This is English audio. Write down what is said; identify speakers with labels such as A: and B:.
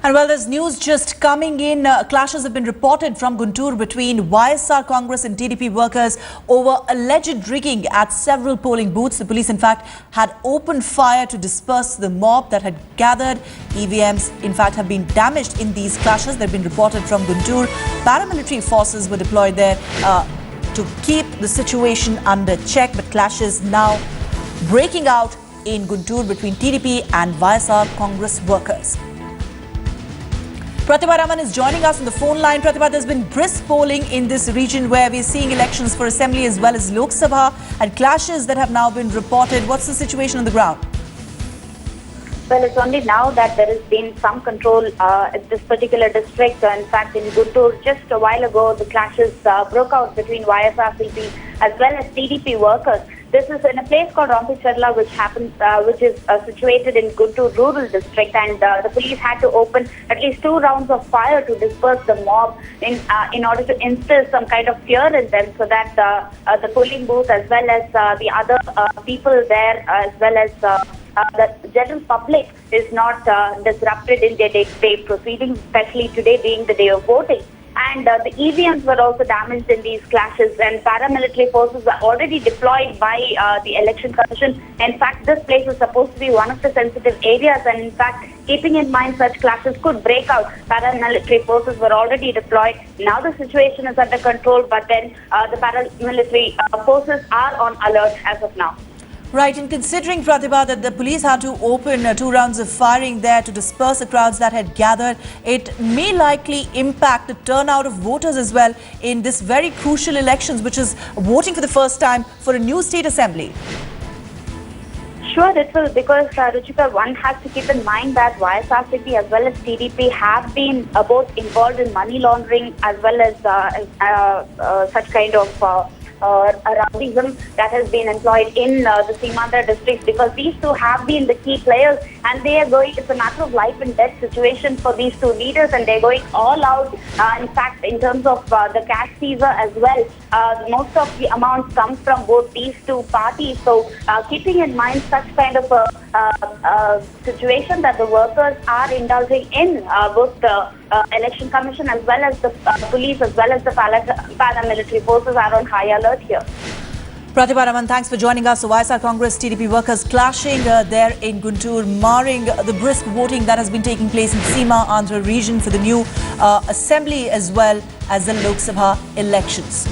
A: And well, there's news just coming in. Clashes have been reported from Guntur between YSR Congress and TDP workers over alleged rigging at several polling booths. The police, in fact, had opened fire to disperse the mob that had gathered. EVMs, in fact, have been damaged in these clashes. They've been reported from Guntur. Paramilitary forces were deployed there to keep the situation under check. But clashes now breaking out in Guntur between TDP and YSR Congress workers. Pratibha Raman is joining us on the phone line. Pratibha, there's been brisk polling in this region where we're seeing elections for Assembly as well as Lok Sabha and clashes that have now been reported. What's the situation on the ground?
B: Well, it's only now that there has been some control at this particular district. In fact, in Guntur, just a while ago, the clashes broke out between YSRCP as well as TDP workers. This is in a place called Rompicherla, which is situated in Guntur rural district, and the police had to open at least 2 rounds of fire to disperse the mob in order to instill some kind of fear in them, so that the polling booth as well as the other people there, as well as the general public is not disrupted in their day-to-day proceedings, especially today being the day of voting. And the EVMs were also damaged in these clashes, and paramilitary forces were already deployed by the Election Commission. In fact, this place is supposed to be one of the sensitive areas, and in fact, keeping in mind such clashes could break out, paramilitary forces were already deployed. Now the situation is under control, but then the paramilitary forces are on alert as of now.
A: Right, and considering, Pratibha, that the police had to open 2 rounds of firing there to disperse the crowds that had gathered, it may likely impact the turnout of voters as well in this very crucial elections, which is voting for the first time for a new state assembly.
B: Sure, it will, because Ruchika, one has to keep in mind that YSRCP as well as TDP have been both involved in money laundering as well as such kind of rowdyism that has been employed in the Simandra districts, because these two have been the key players, and they are going, it's a matter of life and death situation for these two leaders, and they're going all out. In fact, in terms of the cash fever as well, most of the amounts come from both these two parties. So keeping in mind such kind of a situation that the workers are indulging in, both the Election Commission as well as the police as well as the paramilitary forces are on high alert here.
A: Pratibha Raman, thanks for joining us. So YSR Congress TDP workers clashing there in Guntur, marring the brisk voting that has been taking place in Seema, Andhra region for the new assembly as well as the Lok Sabha elections.